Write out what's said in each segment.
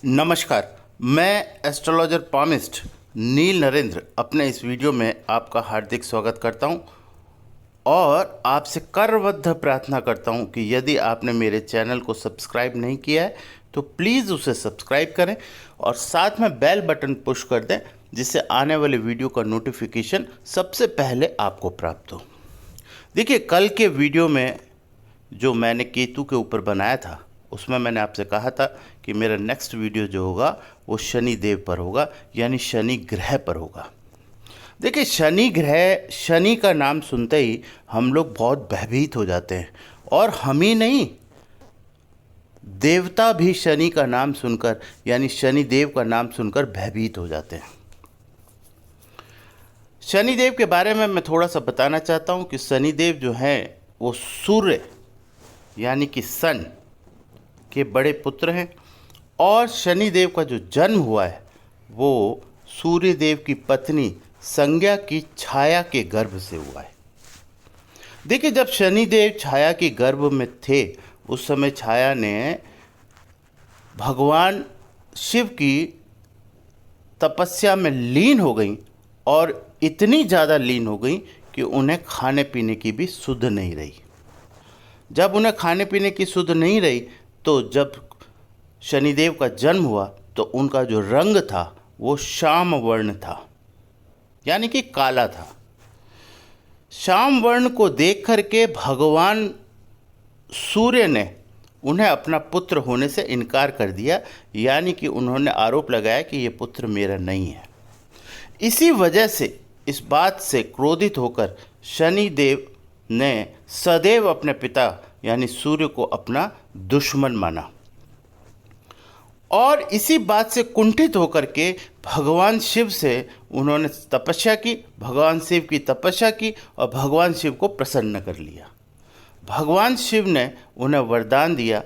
नमस्कार। मैं astrologer palmist नील नरेंद्र अपने इस वीडियो में आपका हार्दिक स्वागत करता हूं और आपसे करबद्ध प्रार्थना करता हूं कि यदि आपने मेरे चैनल को सब्सक्राइब नहीं किया है तो प्लीज़ उसे सब्सक्राइब करें और साथ में बेल बटन पुश कर दें, जिससे आने वाले वीडियो का नोटिफिकेशन सबसे पहले आपको प्राप्त हो। देखिए, कल के वीडियो में जो मैंने केतु के ऊपर बनाया था उसमें मैंने आपसे कहा था कि मेरा नेक्स्ट वीडियो जो होगा वो शनि देव पर होगा, यानी शनि ग्रह पर होगा। देखिए, शनि ग्रह, शनि का नाम सुनते ही हम लोग बहुत भयभीत हो जाते हैं, और हम ही नहीं, देवता भी शनि का नाम सुनकर, यानी शनि देव का नाम सुनकर भयभीत हो जाते हैं। शनि देव के बारे में मैं थोड़ा सा बताना चाहता हूँ कि शनि देव जो हैं वो सूर्य यानी कि सन के बड़े पुत्र हैं, और शनि देव का जो जन्म हुआ है वो सूर्य देव की पत्नी संज्ञा की छाया के गर्भ से हुआ है। देखिए, जब शनि देव छाया के गर्भ में थे उस समय छाया ने भगवान शिव की तपस्या में लीन हो गई, और इतनी ज़्यादा लीन हो गई कि उन्हें खाने पीने की भी सुध नहीं रही। जब उन्हें खाने पीने की सुध नहीं रही तो जब शनिदेव का जन्म हुआ तो उनका जो रंग था वो श्याम वर्ण था, यानी कि काला था। श्याम वर्ण को देख करके भगवान सूर्य ने उन्हें अपना पुत्र होने से इनकार कर दिया, यानी कि उन्होंने आरोप लगाया कि ये पुत्र मेरा नहीं है। इसी वजह से, इस बात से क्रोधित होकर शनिदेव ने सदैव अपने पिता यानी सूर्य को अपना दुश्मन माना, और इसी बात से कुंठित होकर के भगवान शिव से उन्होंने तपस्या की, भगवान शिव की तपस्या की और भगवान शिव को प्रसन्न कर लिया। भगवान शिव ने उन्हें वरदान दिया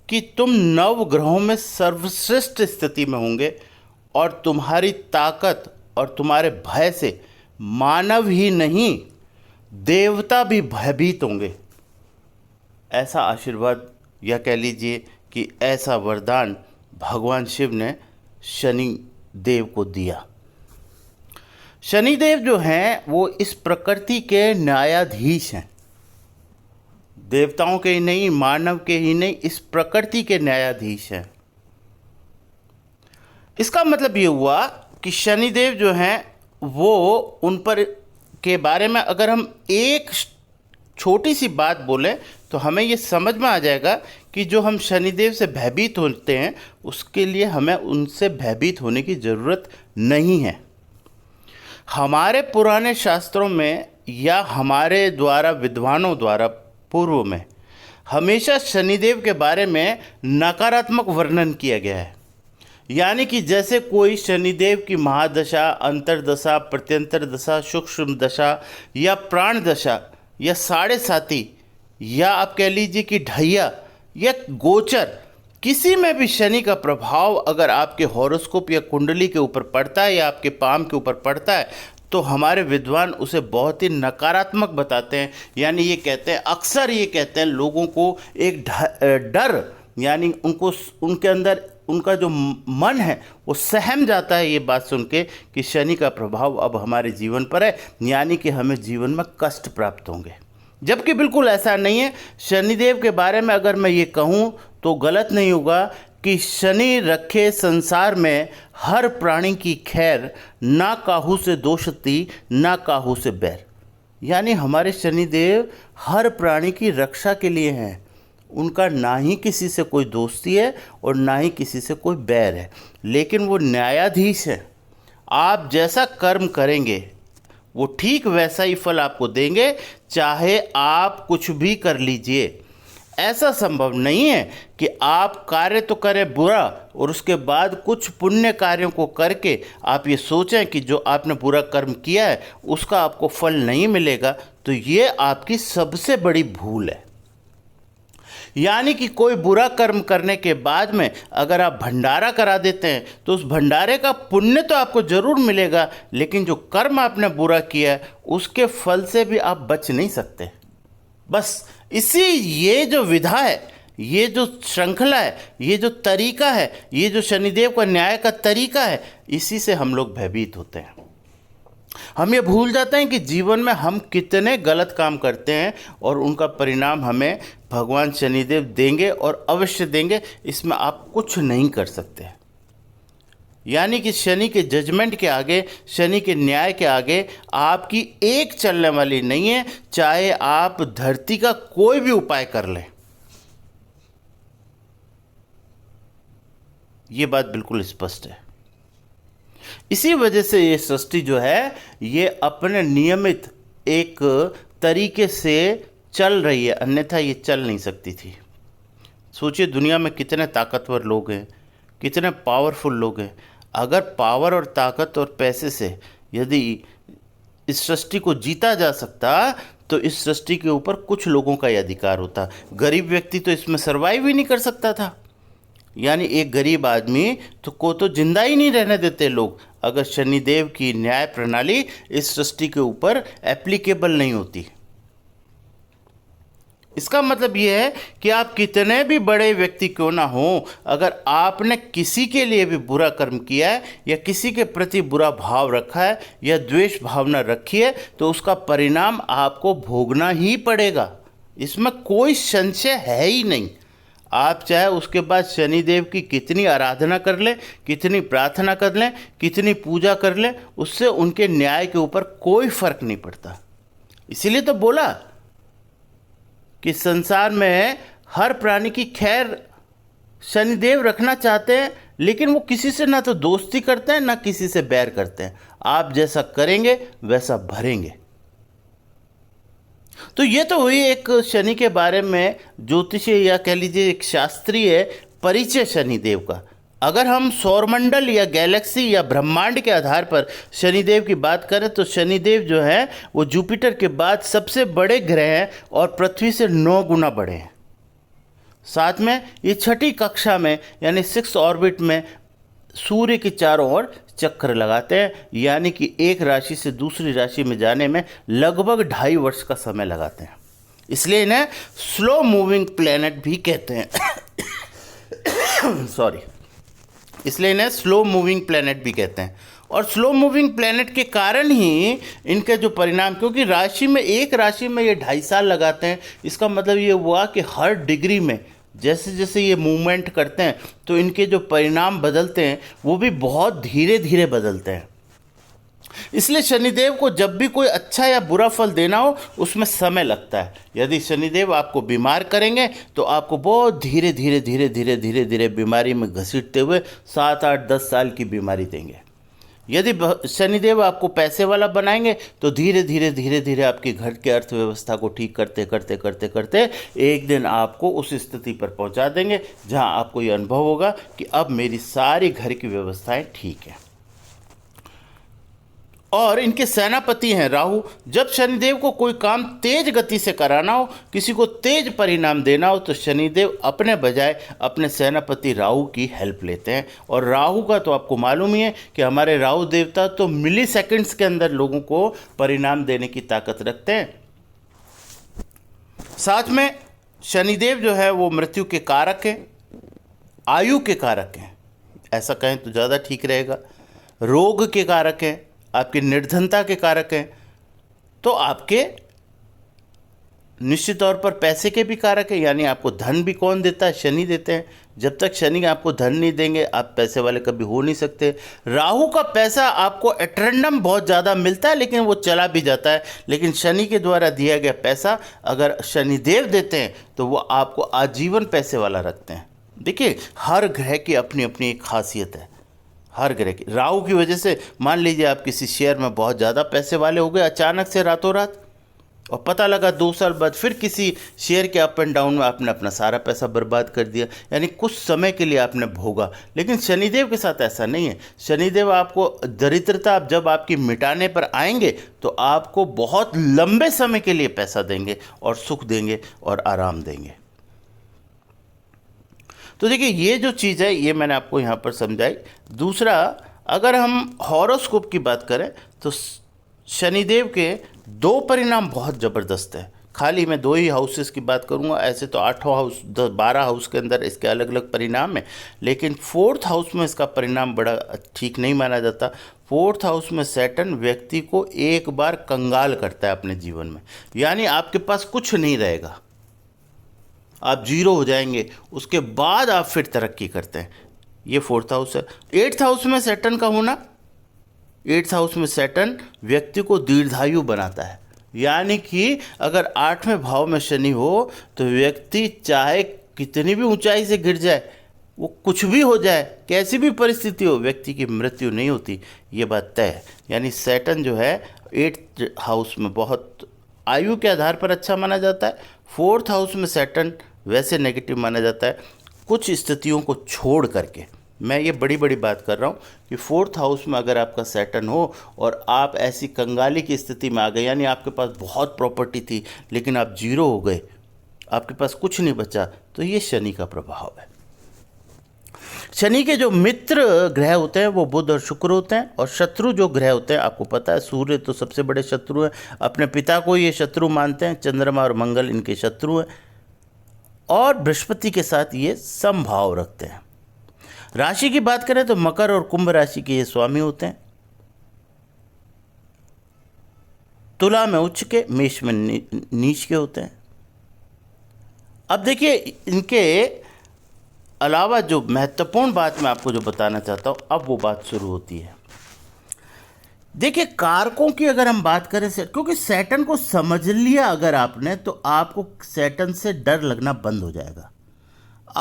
कि तुम 9 ग्रहों में सर्वश्रेष्ठ स्थिति में होंगे, और तुम्हारी ताकत और तुम्हारे भय से मानव ही नहीं देवता भी भयभीत होंगे। ऐसा आशीर्वाद, या कह लीजिए कि ऐसा वरदान भगवान शिव ने शनि देव को दिया। शनिदेव जो हैं वो इस प्रकृति के न्यायाधीश हैं, देवताओं के ही नहीं, मानव के ही नहीं, इस प्रकृति के न्यायाधीश हैं। इसका मतलब ये हुआ कि शनिदेव जो हैं वो, उन पर के बारे में अगर हम एक छोटी सी बात बोलें तो हमें ये समझ में आ जाएगा कि जो हम शनिदेव से भयभीत होते हैं उसके लिए हमें उनसे भयभीत होने की ज़रूरत नहीं है। हमारे पुराने शास्त्रों में या हमारे द्वारा, विद्वानों द्वारा पूर्व में हमेशा शनिदेव के बारे में नकारात्मक वर्णन किया गया है, यानी कि जैसे कोई शनिदेव की महादशा, अंतर्दशा, प्रत्यंतर दशा, सूक्ष्म दशा या प्राण दशा या साढ़े साती, या आप कह लीजिए कि ढैया या गोचर, किसी में भी शनि का प्रभाव अगर आपके हॉरोस्कोप या कुंडली के ऊपर पड़ता है या आपके पाम के ऊपर पड़ता है तो हमारे विद्वान उसे बहुत ही नकारात्मक बताते हैं। यानी ये कहते हैं, अक्सर ये कहते हैं लोगों को एक डर, यानी उनको, उनके अंदर उनका जो मन है वो सहम जाता है ये बात सुन के कि शनि का प्रभाव अब हमारे जीवन पर है, यानी कि हमें जीवन में कष्ट प्राप्त होंगे। जबकि बिल्कुल ऐसा नहीं है। शनिदेव के बारे में अगर मैं ये कहूँ तो गलत नहीं होगा कि शनि रखे संसार में हर प्राणी की खैर, ना काहू से दोषती ना काहू से बैर। यानी हमारे शनिदेव हर प्राणी की रक्षा के लिए हैं। उनका ना ही किसी से कोई दोस्ती है और ना ही किसी से कोई बैर है, लेकिन वो न्यायाधीश है। आप जैसा कर्म करेंगे वो ठीक वैसा ही फल आपको देंगे, चाहे आप कुछ भी कर लीजिए। ऐसा संभव नहीं है कि आप कार्य तो करें बुरा और उसके बाद कुछ पुण्य कार्यों को करके आप ये सोचें कि जो आपने बुरा कर्म किया है उसका आपको फल नहीं मिलेगा, तो ये आपकी सबसे बड़ी भूल है। यानी कि कोई बुरा कर्म करने के बाद में अगर आप भंडारा करा देते हैं तो उस भंडारे का पुण्य तो आपको ज़रूर मिलेगा, लेकिन जो कर्म आपने बुरा किया है उसके फल से भी आप बच नहीं सकते। बस इसी ये जो विधा है, ये जो श्रृंखला है, ये जो तरीका है, ये जो शनिदेव का न्याय का तरीका है, इसी से हम लोग भयभीत होते हैं। हम ये भूल जाते हैं कि जीवन में हम कितने गलत काम करते हैं और उनका परिणाम हमें भगवान शनिदेव देंगे और अवश्य देंगे, इसमें आप कुछ नहीं कर सकते। यानी कि शनि के जजमेंट के आगे, शनि के न्याय के आगे आपकी एक चलने वाली नहीं है, चाहे आप धरती का कोई भी उपाय कर लें। ये बात बिल्कुल स्पष्ट है। इसी वजह से ये सृष्टि जो है ये अपने नियमित एक तरीके से चल रही है, अन्यथा ये चल नहीं सकती थी। सोचिए दुनिया में कितने ताकतवर लोग हैं, कितने पावरफुल लोग हैं। अगर पावर और ताकत और पैसे से यदि इस सृष्टि को जीता जा सकता तो इस सृष्टि के ऊपर कुछ लोगों का ही अधिकार होता। गरीब व्यक्ति तो इसमें सर्वाइव ही नहीं कर सकता था। यानी एक गरीब आदमी को तो जिंदा ही नहीं रहने देते लोग, अगर शनिदेव की न्याय प्रणाली इस सृष्टि के ऊपर एप्लीकेबल नहीं होती। इसका मतलब यह है कि आप कितने भी बड़े व्यक्ति क्यों ना हो, अगर आपने किसी के लिए भी बुरा कर्म किया है या किसी के प्रति बुरा भाव रखा है या द्वेष भावना रखी है, तो उसका परिणाम आपको भोगना ही पड़ेगा। इसमें कोई संशय है ही नहीं। आप चाहे उसके बाद शनिदेव की कितनी आराधना कर लें, कितनी प्रार्थना कर लें, कितनी पूजा कर लें, उससे उनके न्याय के ऊपर कोई फर्क नहीं पड़ता। इसीलिए तो बोला कि संसार में हर प्राणी की खैर शनिदेव रखना चाहते हैं, लेकिन वो किसी से ना तो दोस्ती करते हैं ना किसी से बैर करते हैं। आप जैसा करेंगे वैसा भरेंगे। तो ये तो हुई एक शनि के बारे में ज्योतिषीय या कह लीजिए एक शास्त्रीय परिचय शनिदेव का। अगर हम सौरमंडल या गैलेक्सी या ब्रह्मांड के आधार पर शनिदेव की बात करें तो शनिदेव जो है वो जुपिटर के बाद सबसे बड़े ग्रह हैं और पृथ्वी से 9 गुना बड़े हैं। साथ में ये छठी कक्षा में यानी 6th ऑर्बिट में सूर्य के चारों ओर चक्कर लगाते हैं, यानी कि एक राशि से दूसरी राशि में जाने में लगभग 2.5 वर्ष का समय लगाते हैं। इसलिए इन्हें स्लो मूविंग प्लैनेट भी कहते हैं। सॉरी, इसलिए इन्हें स्लो मूविंग प्लैनेट भी कहते हैं। और स्लो मूविंग प्लैनेट के कारण ही इनके जो परिणाम, क्योंकि राशि में एक राशि में ये 2.5 साल लगाते हैं, इसका मतलब ये हुआ कि हर डिग्री में जैसे जैसे ये मूवमेंट करते हैं तो इनके जो परिणाम बदलते हैं वो भी बहुत धीरे धीरे बदलते हैं। इसलिए शनिदेव को जब भी कोई अच्छा या बुरा फल देना हो उसमें समय लगता है। यदि शनिदेव आपको बीमार करेंगे तो आपको बहुत धीरे धीरे धीरे धीरे धीरे धीरे बीमारी में घसीटते हुए 7, 8, 10 साल की बीमारी देंगे। यदि शनिदेव आपको पैसे वाला बनाएंगे तो धीरे धीरे धीरे धीरे आपके घर के अर्थव्यवस्था को ठीक करते करते करते करते एक दिन आपको उस स्थिति पर पहुंचा देंगे जहां आपको ये अनुभव होगा कि अब मेरी सारी घर की व्यवस्थाएं ठीक हैं। और इनके सेनापति हैं राहु। जब शनिदेव को कोई काम तेज गति से कराना हो, किसी को तेज परिणाम देना हो, तो शनिदेव अपने बजाय अपने सेनापति राहु की हेल्प लेते हैं। और राहु का तो आपको मालूम ही है कि हमारे राहु देवता तो मिली सेकेंड्स के अंदर लोगों को परिणाम देने की ताकत रखते हैं। साथ में शनिदेव जो है वो मृत्यु के कारक हैं, आयु के कारक हैं, ऐसा कहें तो ज़्यादा ठीक रहेगा, रोग के कारक हैं, आपकी निर्धनता के कारक हैं, तो आपके निश्चित तौर पर पैसे के भी कारक हैं। यानी आपको धन भी कौन देता है? शनि देते हैं। जब तक शनि आपको धन नहीं देंगे आप पैसे वाले कभी हो नहीं सकते। राहु का पैसा आपको एट्रेंडम बहुत ज़्यादा मिलता है लेकिन वो चला भी जाता है, लेकिन शनि के द्वारा दिया गया पैसा अगर शनिदेव देते हैं तो वो आपको आजीवन पैसे वाला रखते हैं। देखिए हर ग्रह की अपनी अपनी एक खासियत है, हर ग्रह की। राहु की वजह से मान लीजिए आप किसी शेयर में बहुत ज़्यादा पैसे वाले हो गए अचानक से रातों रात, और पता लगा 2 साल बाद फिर किसी शेयर के अप एंड डाउन में आपने अपना सारा पैसा बर्बाद कर दिया, यानी कुछ समय के लिए आपने भोगा। लेकिन शनिदेव के साथ ऐसा नहीं है। शनिदेव आपको दरिद्रता जब आपकी मिटाने पर आएंगे तो आपको बहुत लंबे समय के लिए पैसा देंगे और सुख देंगे और आराम देंगे। तो देखिए ये जो चीज़ है ये मैंने आपको यहाँ पर समझाई। दूसरा, अगर हम हॉरोस्कोप की बात करें तो शनिदेव के 2 परिणाम बहुत ज़बरदस्त है खाली मैं 2 ही हाउसेस की बात करूंगा, ऐसे तो 8 हाउस 12 हाउस के अंदर इसके अलग अलग परिणाम है, लेकिन 4th हाउस में इसका परिणाम बड़ा ठीक नहीं माना जाता। 4th हाउस में सैटर्न व्यक्ति को एक बार कंगाल करता है अपने जीवन में, यानी आपके पास कुछ नहीं रहेगा, आप जीरो हो जाएंगे, उसके बाद आप फिर तरक्की करते हैं। ये 4th हाउस है। 8th हाउस में सैटर्न का होना, 8th हाउस में सैटर्न व्यक्ति को दीर्घायु बनाता है, यानी कि अगर 8वें भाव में शनि हो तो व्यक्ति चाहे कितनी भी ऊंचाई से गिर जाए, वो कुछ भी हो जाए, कैसी भी परिस्थिति हो, व्यक्ति की मृत्यु नहीं होती, ये बात तय है। यानी सैटर्न जो है 8th हाउस में बहुत आयु के आधार पर अच्छा माना जाता है। 4th हाउस में सैटर्न वैसे नेगेटिव माना जाता है कुछ स्थितियों को छोड़ करके। मैं ये बड़ी बड़ी बात कर रहा हूँ कि 4th हाउस में अगर आपका सैटर्न हो और आप ऐसी कंगाली की स्थिति में आ गए, यानी आपके पास बहुत प्रॉपर्टी थी लेकिन आप जीरो हो गए, आपके पास कुछ नहीं बचा, तो ये शनि का प्रभाव है। शनि के जो मित्र ग्रह होते हैं वो बुध और शुक्र होते हैं, और शत्रु जो ग्रह होते हैं आपको पता है, सूर्य तो सबसे बड़े शत्रु हैं, अपने पिता को ये शत्रु मानते हैं, चंद्रमा और मंगल इनके शत्रु हैं, और बृहस्पति के साथ ये समभाव रखते हैं। राशि की बात करें तो मकर और कुंभ राशि के ये स्वामी होते हैं, तुला में उच्च के, मेष में नीच के होते हैं। अब देखिए, इनके अलावा जो महत्वपूर्ण बात मैं आपको जो बताना चाहता हूँ, अब वो बात शुरू होती है। देखिए, कारकों की अगर हम बात करें से, क्योंकि सैटर्न को समझ लिया अगर आपने, तो आपको सैटर्न से डर लगना बंद हो जाएगा।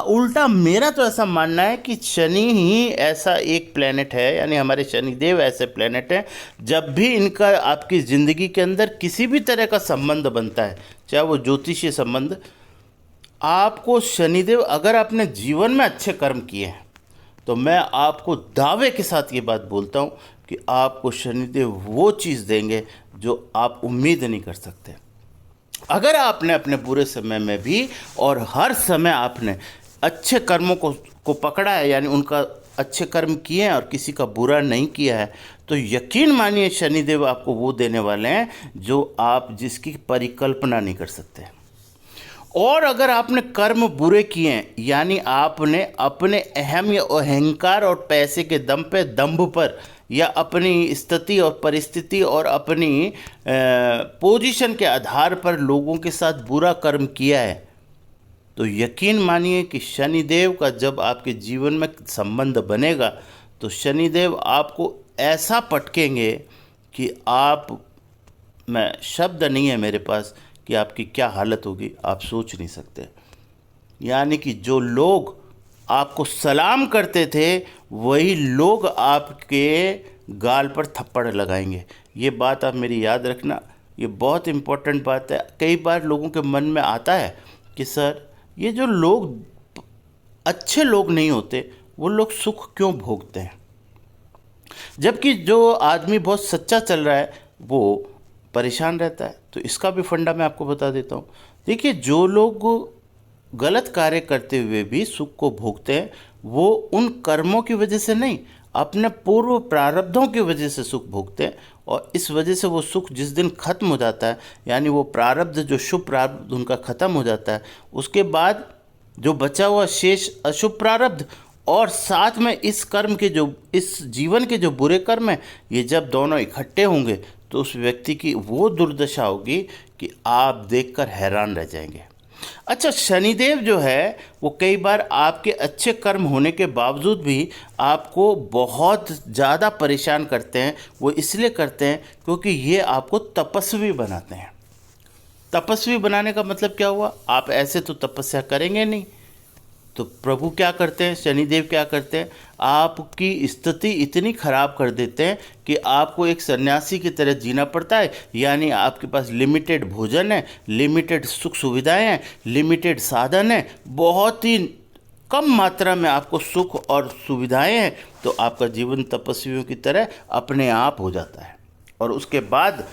उल्टा मेरा तो ऐसा मानना है कि शनि ही ऐसा एक प्लेनेट है, यानी हमारे शनिदेव ऐसे प्लेनेट हैं, जब भी इनका आपकी ज़िंदगी के अंदर किसी भी तरह का संबंध बनता है, चाहे वो ज्योतिषीय संबंध, आपको शनिदेव, अगर आपने जीवन में अच्छे कर्म किए हैं तो मैं आपको दावे के साथ ये बात बोलता हूँ कि आपको शनिदेव वो चीज़ देंगे जो आप उम्मीद नहीं कर सकते। अगर आपने अपने बुरे समय में भी और हर समय आपने अच्छे कर्मों को पकड़ा है, यानी उनका अच्छे कर्म किए हैं और किसी का बुरा नहीं किया है, तो यकीन मानिए शनिदेव आपको वो देने वाले हैं जो आप जिसकी परिकल्पना नहीं कर सकते। और अगर आपने कर्म बुरे किए हैं, यानी आपने अपने अहम या अहंकार और पैसे के दम पे, दंभ पर, या अपनी स्थिति और परिस्थिति और अपनी पोजीशन के आधार पर लोगों के साथ बुरा कर्म किया है, तो यकीन मानिए कि शनिदेव का जब आपके जीवन में संबंध बनेगा तो शनिदेव आपको ऐसा पटकेंगे कि आप, मैं शब्द नहीं है मेरे पास कि आपकी क्या हालत होगी, आप सोच नहीं सकते। यानी कि जो लोग आपको सलाम करते थे वही लोग आपके गाल पर थप्पड़ लगाएंगे। ये बात आप मेरी याद रखना, ये बहुत इम्पोर्टेंट बात है। कई बार लोगों के मन में आता है कि सर, ये जो लोग अच्छे लोग नहीं होते वो लोग सुख क्यों भोगते हैं, जबकि जो आदमी बहुत सच्चा चल रहा है वो परेशान रहता है। तो इसका भी फंडा मैं आपको बता देता हूँ। देखिए, जो लोग गलत कार्य करते हुए भी सुख को भोगते हैं वो उन कर्मों की वजह से नहीं, अपने पूर्व प्रारब्धों की वजह से सुख भोगते हैं, और इस वजह से वो सुख जिस दिन खत्म हो जाता है, यानी वो प्रारब्ध, जो शुभ प्रारब्ध उनका खत्म हो जाता है, उसके बाद जो बचा हुआ शेष अशुभ प्रारब्ध और साथ में इस कर्म के जो, इस जीवन के जो बुरे कर्म हैं, ये जब दोनों इकट्ठे होंगे तो उस व्यक्ति की वो दुर्दशा होगी कि आप देखकर हैरान रह जाएंगे। अच्छा, शनिदेव जो है वो कई बार आपके अच्छे कर्म होने के बावजूद भी आपको बहुत ज़्यादा परेशान करते हैं। वो इसलिए करते हैं क्योंकि ये आपको तपस्वी बनाते हैं। तपस्वी बनाने का मतलब क्या हुआ? आप ऐसे तो तपस्या करेंगे नहीं, तो प्रभु क्या करते हैं, शनिदेव क्या करते हैं, आपकी स्थिति इतनी खराब कर देते हैं कि आपको एक सन्यासी की तरह जीना पड़ता है। यानी आपके पास लिमिटेड भोजन है, लिमिटेड सुख सुविधाएं हैं, लिमिटेड साधन है, बहुत ही कम मात्रा में आपको सुख और सुविधाएं हैं, तो आपका जीवन तपस्वियों की तरह अपने आप हो जाता है। और उसके बाद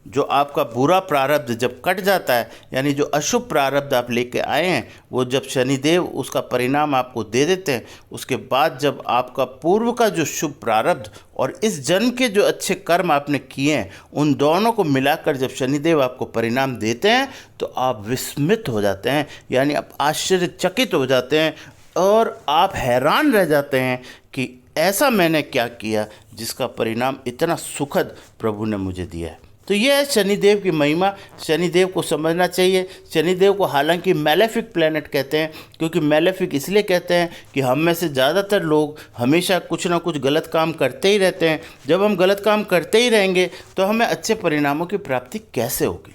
जो आपका बुरा प्रारब्ध जब कट जाता है, यानी जो अशुभ प्रारब्ध आप लेके आए हैं, वो जब शनिदेव उसका परिणाम आपको दे देते हैं, उसके बाद जब आपका पूर्व का जो शुभ प्रारब्ध और इस जन्म के जो अच्छे कर्म आपने किए हैं, उन दोनों को मिलाकर जब शनिदेव आपको परिणाम देते हैं तो आप विस्मित हो जाते हैं, यानी आप आश्चर्यचकित हो जाते हैं और आप हैरान रह जाते हैं कि ऐसा मैंने क्या किया जिसका परिणाम इतना सुखद प्रभु ने मुझे दिया है। तो ये है शनिदेव की महिमा। शनिदेव को समझना चाहिए। शनिदेव को हालांकि मैलेफिक प्लैनेट कहते हैं, क्योंकि मैलेफिक इसलिए कहते हैं कि हम में से ज़्यादातर लोग हमेशा कुछ ना कुछ गलत काम करते ही रहते हैं। जब हम गलत काम करते ही रहेंगे तो हमें अच्छे परिणामों की प्राप्ति कैसे होगी।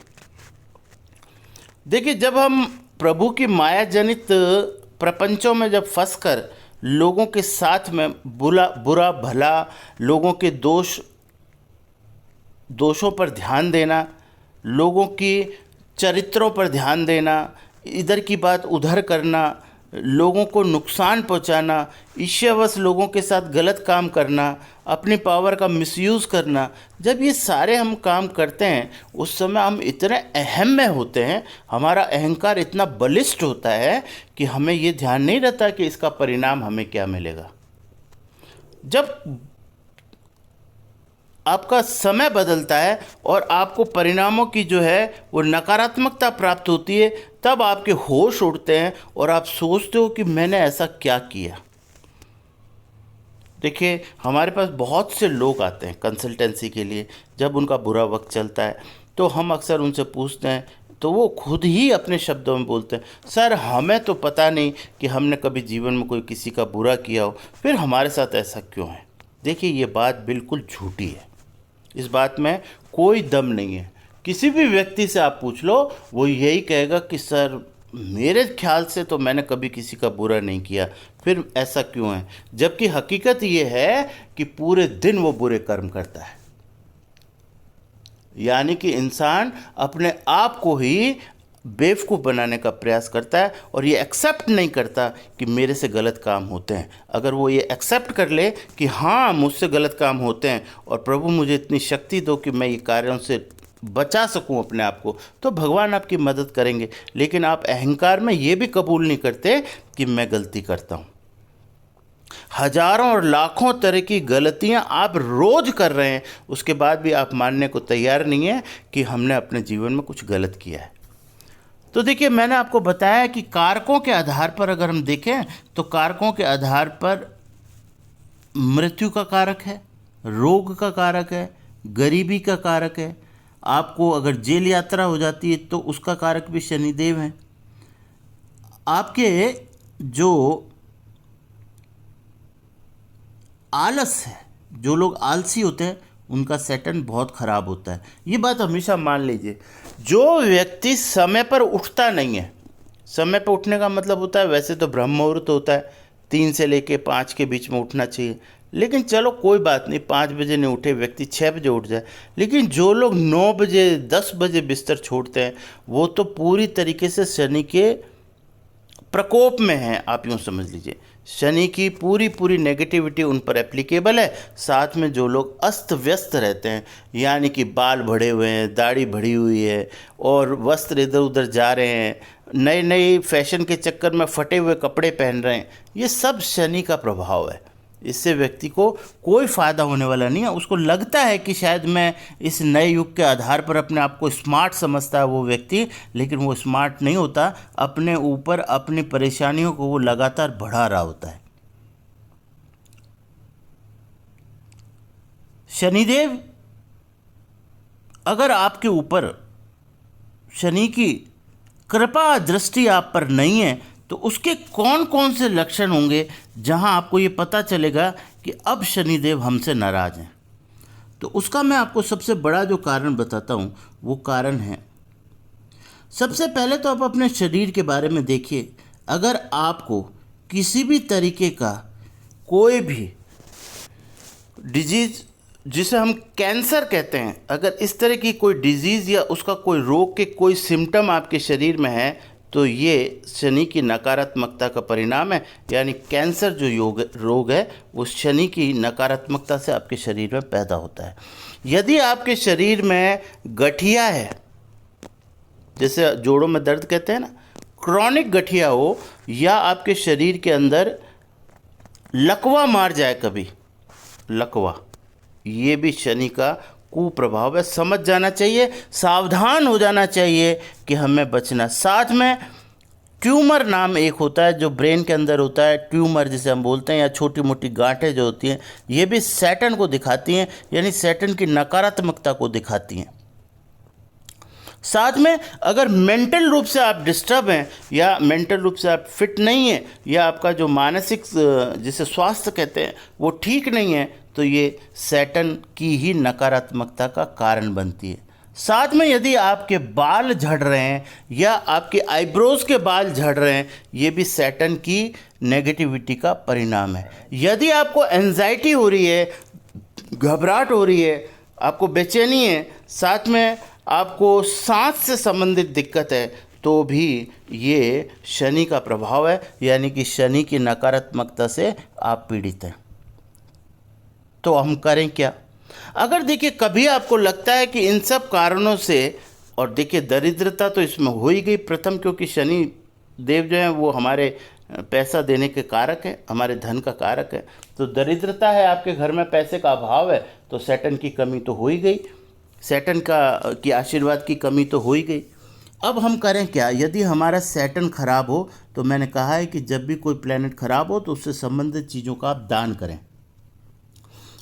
देखिए, जब हम प्रभु की माया जनित प्रपंचों में जब फंसकर लोगों के साथ में बुरा भला, लोगों के दोषों पर ध्यान देना, लोगों की चरित्रों पर ध्यान देना, इधर की बात उधर करना, लोगों को नुकसान पहुंचाना, ईर्ष्यावश लोगों के साथ गलत काम करना, अपनी पावर का मिसयूज़ करना, जब ये सारे हम काम करते हैं उस समय हम इतने अहम में होते हैं, हमारा अहंकार इतना बलिष्ठ होता है कि हमें ये ध्यान नहीं रहता कि इसका परिणाम हमें क्या मिलेगा। जब आपका समय बदलता है और आपको परिणामों की जो है वो नकारात्मकता प्राप्त होती है, तब आपके होश उड़ते हैं और आप सोचते हो कि मैंने ऐसा क्या किया। देखिए, हमारे पास बहुत से लोग आते हैं कंसल्टेंसी के लिए। जब उनका बुरा वक्त चलता है तो हम अक्सर उनसे पूछते हैं, तो वो खुद ही अपने शब्दों में बोलते हैं, सर हमें तो पता नहीं कि हमने कभी जीवन में कोई किसी का बुरा किया हो, फिर हमारे साथ ऐसा क्यों है। देखिए, ये बात बिल्कुल झूठी है। इस बात में कोई दम नहीं है। किसी भी व्यक्ति से आप पूछ लो, वो यही कहेगा कि सर मेरे ख्याल से तो मैंने कभी किसी का बुरा नहीं किया, फिर ऐसा क्यों है। जबकि हकीकत ये है कि पूरे दिन वो बुरे कर्म करता है। यानी कि इंसान अपने आप को ही बेवकूफ़ बनाने का प्रयास करता है और ये एक्सेप्ट नहीं करता कि मेरे से गलत काम होते हैं। अगर वो ये एक्सेप्ट कर ले कि हाँ मुझसे गलत काम होते हैं और प्रभु मुझे इतनी शक्ति दो कि मैं ये कार्यों से बचा सकूं अपने आप को, तो भगवान आपकी मदद करेंगे। लेकिन आप अहंकार में ये भी कबूल नहीं करते कि मैं गलती करता हूँ। हजारों और लाखों तरह की गलतियां आप रोज कर रहे हैं, उसके बाद भी आप मानने को तैयार नहीं है कि हमने अपने जीवन में कुछ गलत किया है। तो देखिए, मैंने आपको बताया कि कारकों के आधार पर अगर हम देखें तो कारकों के आधार पर मृत्यु का कारक है, रोग का कारक है, गरीबी का कारक है। आपको अगर जेल यात्रा हो जाती है तो उसका कारक भी शनिदेव है। आपके जो आलस है, जो लोग आलसी होते हैं उनका सैटर्न बहुत ख़राब होता है। ये बात हमेशा मान लीजिए। जो व्यक्ति समय पर उठता नहीं है, समय पर उठने का मतलब होता है, वैसे तो ब्रह्म मुहूर्त होता है 3 से लेके 5 के बीच में उठना चाहिए, लेकिन चलो कोई बात नहीं, 5 बजे नहीं उठे व्यक्ति 6 बजे उठ जाए। लेकिन जो लोग 9 बजे 10 बजे बिस्तर छोड़ते हैं वो तो पूरी तरीके से शनि के प्रकोप में हैं। आप यूँ समझ लीजिए, शनि की पूरी नेगेटिविटी उन पर एप्लीकेबल है। साथ में जो लोग अस्त व्यस्त रहते हैं, यानी कि बाल बढ़े हुए हैं, दाढ़ी बढ़ी हुई है और वस्त्र इधर उधर जा रहे हैं, नए नए फैशन के चक्कर में फटे हुए कपड़े पहन रहे हैं, ये सब शनि का प्रभाव है। इससे व्यक्ति को कोई फ़ायदा होने वाला नहीं है। उसको लगता है कि शायद मैं इस नए युग के आधार पर अपने आप को स्मार्ट समझता है वो व्यक्ति, लेकिन वो स्मार्ट नहीं होता। अपने ऊपर अपनी परेशानियों को वो लगातार बढ़ा रहा होता है। शनिदेव अगर आपके ऊपर शनि की कृपा दृष्टि आप पर नहीं है तो उसके कौन कौन से लक्षण होंगे जहां आपको ये पता चलेगा कि अब शनिदेव हमसे नाराज़ हैं। तो उसका मैं आपको सबसे बड़ा जो कारण बताता हूँ वो कारण है, सबसे पहले तो आप अपने शरीर के बारे में देखिए। अगर आपको किसी भी तरीके का कोई भी डिजीज़, जिसे हम कैंसर कहते हैं, अगर इस तरह की कोई डिजीज़ या उसका कोई रोग के कोई सिम्टम आपके शरीर में है तो ये शनि की नकारात्मकता का परिणाम है। यानी कैंसर जो रोग है वो शनि की नकारात्मकता से आपके शरीर में पैदा होता है। यदि आपके शरीर में गठिया है, जैसे जोड़ों में दर्द कहते हैं ना, क्रॉनिक गठिया हो, या आपके शरीर के अंदर लकवा मार जाए कभी, लकवा, ये भी शनि का कुप्रभाव है। समझ जाना चाहिए, सावधान हो जाना चाहिए कि हमें बचना। साथ में ट्यूमर नाम एक होता है जो ब्रेन के अंदर होता है, ट्यूमर जिसे हम बोलते हैं, या छोटी मोटी गांठें जो होती हैं, ये भी सैटर्न को दिखाती हैं, यानी सैटर्न की नकारात्मकता को दिखाती हैं। साथ में अगर मेंटल रूप से आप डिस्टर्ब हैं, या मेंटल रूप से आप फिट नहीं हैं, या आपका जो मानसिक जिसे स्वास्थ्य कहते हैं वो ठीक नहीं है, तो ये सैटर्न की ही नकारात्मकता का कारण बनती है। साथ में यदि आपके बाल झड़ रहे हैं या आपके आईब्रोज के बाल झड़ रहे हैं, ये भी सैटर्न की नेगेटिविटी का परिणाम है। यदि आपको एंजाइटी हो रही है, घबराहट हो रही है, आपको बेचैनी है, साथ में आपको सांस से संबंधित दिक्कत है, तो भी ये शनि का प्रभाव है, यानी कि शनि की नकारात्मकता से आप पीड़ित हैं। तो हम करें क्या? अगर देखिए कभी आपको लगता है कि इन सब कारणों से, और देखिए दरिद्रता तो इसमें हो ही गई प्रथम, क्योंकि शनि देव जो हैं वो हमारे पैसा देने के कारक है, हमारे धन का कारक है। तो दरिद्रता है, आपके घर में पैसे का अभाव है, तो सैटर्न की कमी तो हो ही गई, सैटर्न की आशीर्वाद की कमी तो हो ही गई। अब हम करें क्या? यदि हमारा सैटर्न खराब हो, तो मैंने कहा है कि जब भी कोई प्लेनेट खराब हो तो उससे संबंधित चीज़ों का आप दान करें।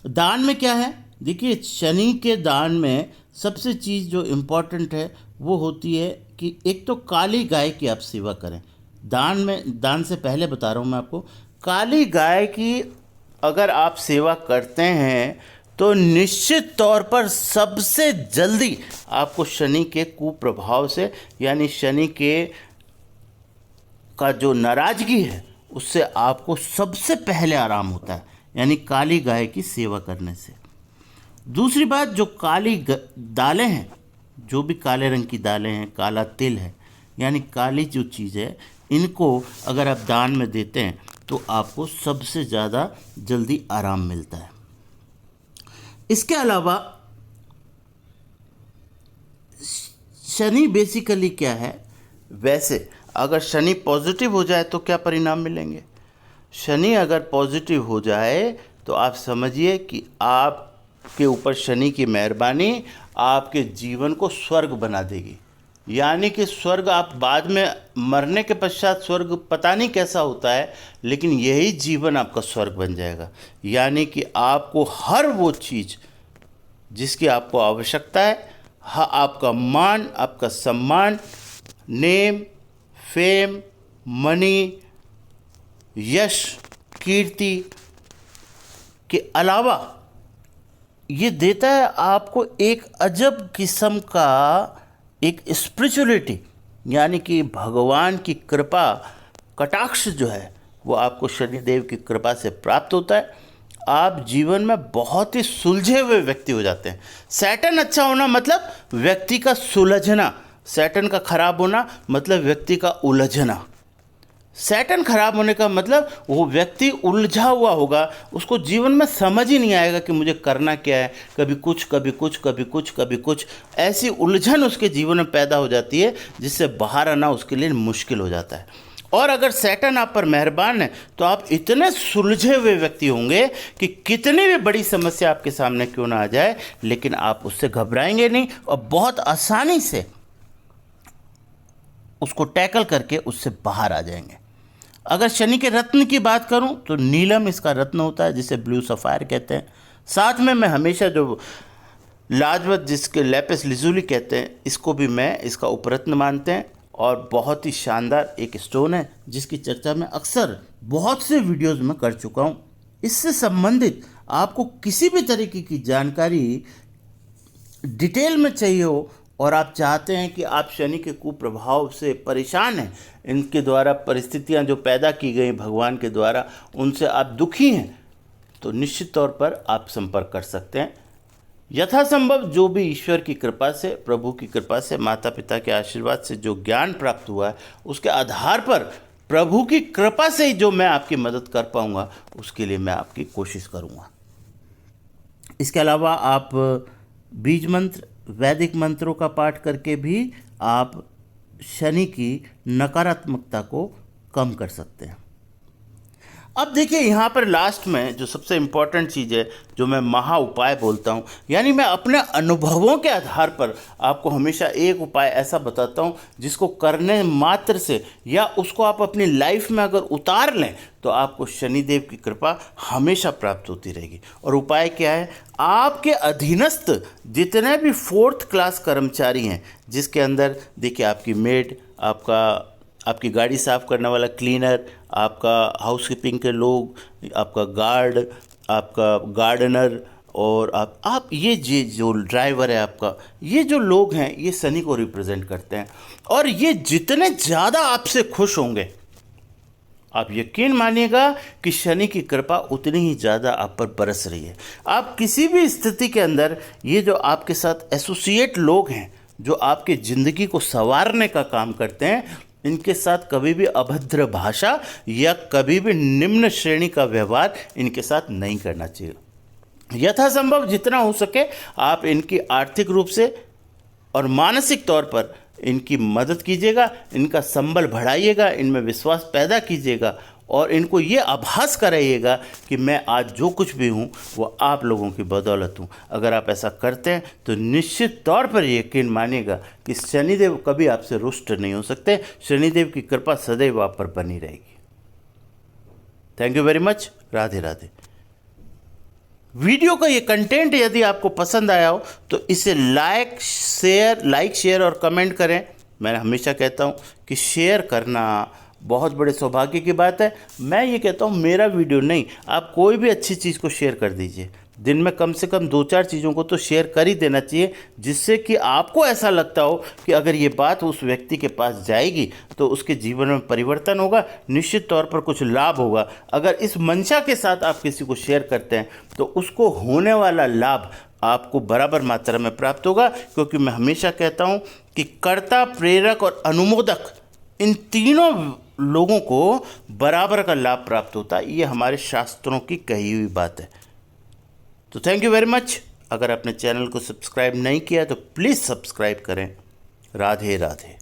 दान में क्या है? देखिए शनि के दान में सबसे चीज़ जो इम्पोर्टेंट है वो होती है कि एक तो काली गाय की आप सेवा करें। दान से पहले बता रहा हूँ मैं आपको, काली गाय की अगर आप सेवा करते हैं तो निश्चित तौर पर सबसे जल्दी आपको शनि के कुप्रभाव से, यानी शनि का जो नाराज़गी है उससे आपको सबसे पहले आराम होता है, यानी काली गाय की सेवा करने से। दूसरी बात, जो काली दालें हैं, जो भी काले रंग की दालें हैं, काला तिल है, यानी काली जो चीज़ है, इनको अगर आप दान में देते हैं तो आपको सबसे ज़्यादा जल्दी आराम मिलता है। इसके अलावा शनि बेसिकली क्या है, वैसे अगर शनि पॉजिटिव हो जाए तो क्या परिणाम मिलेंगे? शनि अगर पॉजिटिव हो जाए तो आप समझिए कि आपके ऊपर शनि की मेहरबानी आपके जीवन को स्वर्ग बना देगी। यानी कि स्वर्ग, आप बाद में मरने के पश्चात स्वर्ग पता नहीं कैसा होता है, लेकिन यही जीवन आपका स्वर्ग बन जाएगा। यानी कि आपको हर वो चीज़ जिसकी आपको आवश्यकता है, आपका मान, आपका सम्मान, नेम, फेम, मनी, यश, कीर्ति के अलावा ये देता है आपको एक अजब किस्म का एक स्पिरिचुअलिटी, यानी कि भगवान की कृपा, कटाक्ष जो है वो आपको शनिदेव की कृपा से प्राप्त होता है। आप जीवन में बहुत ही सुलझे हुए व्यक्ति हो जाते हैं। सैटर्न अच्छा होना मतलब व्यक्ति का सुलझना, सैटर्न का खराब होना मतलब व्यक्ति का उलझना। सैटर्न खराब होने का मतलब वो व्यक्ति उलझा हुआ होगा, उसको जीवन में समझ ही नहीं आएगा कि मुझे करना क्या है, कभी कुछ कभी कुछ कभी कुछ कभी कुछ, ऐसी उलझन उसके जीवन में पैदा हो जाती है जिससे बाहर आना उसके लिए मुश्किल हो जाता है। और अगर सैटर्न आप पर मेहरबान है तो आप इतने सुलझे हुए व्यक्ति होंगे कि कितनी भी बड़ी समस्या आपके सामने क्यों ना आ जाए, लेकिन आप उससे घबराएंगे नहीं और बहुत आसानी से उसको टैकल करके उससे बाहर आ जाएंगे। अगर शनि के रत्न की बात करूं तो नीलम इसका रत्न होता है, जिसे ब्लू सफ़ायर कहते हैं। साथ में मैं हमेशा जो लाजवत, जिसके लैपिस लिजुली कहते हैं, इसको भी मैं इसका उपरत्न मानते हैं, और बहुत ही शानदार एक स्टोन है जिसकी चर्चा मैं अक्सर बहुत से वीडियोज़ में कर चुका हूँ। इससे संबंधित आपको किसी भी तरीके की जानकारी डिटेल में चाहिए हो और आप चाहते हैं कि आप शनि के कुप्रभाव से परेशान हैं, इनके द्वारा परिस्थितियां जो पैदा की गई भगवान के द्वारा, उनसे आप दुखी हैं, तो निश्चित तौर पर आप संपर्क कर सकते हैं। यथासंभव जो भी ईश्वर की कृपा से, प्रभु की कृपा से, माता पिता के आशीर्वाद से जो ज्ञान प्राप्त हुआ है, उसके आधार पर प्रभु की कृपा से ही जो मैं आपकी मदद कर पाऊंगा, उसके लिए मैं आपकी कोशिश करूंगा। इसके अलावा आप बीज मंत्र, वैदिक मंत्रों का पाठ करके भी आप शनि की नकारात्मकता को कम कर सकते हैं। अब देखिए यहाँ पर लास्ट में जो सबसे इम्पॉर्टेंट चीज़ है, जो मैं महा उपाय बोलता हूँ, यानी मैं अपने अनुभवों के आधार पर आपको हमेशा एक उपाय ऐसा बताता हूँ जिसको करने मात्र से या उसको आप अपनी लाइफ में अगर उतार लें तो आपको शनिदेव की कृपा हमेशा प्राप्त होती रहेगी। और उपाय क्या है? आपके अधीनस्थ जितने भी 4th क्लास कर्मचारी हैं, जिसके अंदर देखिए आपकी मेड, आपकी गाड़ी साफ़ करने वाला क्लीनर, आपका हाउसकीपिंग के लोग, आपका गार्ड, आपका गार्डनर और आप ये जो ड्राइवर है आपका, ये जो लोग हैं ये शनि को रिप्रेजेंट करते हैं। और ये जितने ज़्यादा आपसे खुश होंगे, आप यकीन मानिएगा कि शनि की कृपा उतनी ही ज़्यादा आप पर बरस रही है। आप किसी भी स्थिति के अंदर ये जो आपके साथ एसोसिएट लोग हैं, जो आपके ज़िंदगी को संवारने का काम करते हैं, इनके साथ कभी भी अभद्र भाषा या कभी भी निम्न श्रेणी का व्यवहार इनके साथ नहीं करना चाहिए। यथासंभव जितना हो सके आप इनकी आर्थिक रूप से और मानसिक तौर पर इनकी मदद कीजिएगा, इनका संबल बढ़ाइएगा, इनमें विश्वास पैदा कीजिएगा और इनको ये आभास कराइएगा कि मैं आज जो कुछ भी हूँ वो आप लोगों की बदौलत हूँ। अगर आप ऐसा करते हैं तो निश्चित तौर पर यकीन मानिएगा कि शनिदेव कभी आपसे रुष्ट नहीं हो सकते। शनिदेव की कृपा सदैव आप पर बनी रहेगी। Thank you very much. Radhe Radhe. Video का ये कंटेंट यदि आपको पसंद आया हो तो इसे लाइक शेयर और कमेंट करें। मैं हमेशा कहता हूँ कि शेयर करना बहुत बड़े सौभाग्य की बात है। मैं ये कहता हूँ मेरा वीडियो नहीं, आप कोई भी अच्छी चीज़ को शेयर कर दीजिए। दिन में कम से कम 2-4 चीज़ों को तो शेयर कर ही देना चाहिए, जिससे कि आपको ऐसा लगता हो कि अगर ये बात उस व्यक्ति के पास जाएगी तो उसके जीवन में परिवर्तन होगा, निश्चित तौर पर कुछ लाभ होगा। अगर इस मंशा के साथ आप किसी को शेयर करते हैं तो उसको होने वाला लाभ आपको बराबर मात्रा में प्राप्त होगा, क्योंकि मैं हमेशा कहता हूँ कि कर्ता, प्रेरक और अनुमोदक, इन तीनों लोगों को बराबर का लाभ प्राप्त होता है। ये हमारे शास्त्रों की कही हुई बात है। तो थैंक यू वेरी मच। अगर आपने चैनल को सब्सक्राइब नहीं किया तो प्लीज़ सब्सक्राइब करें। राधे राधे।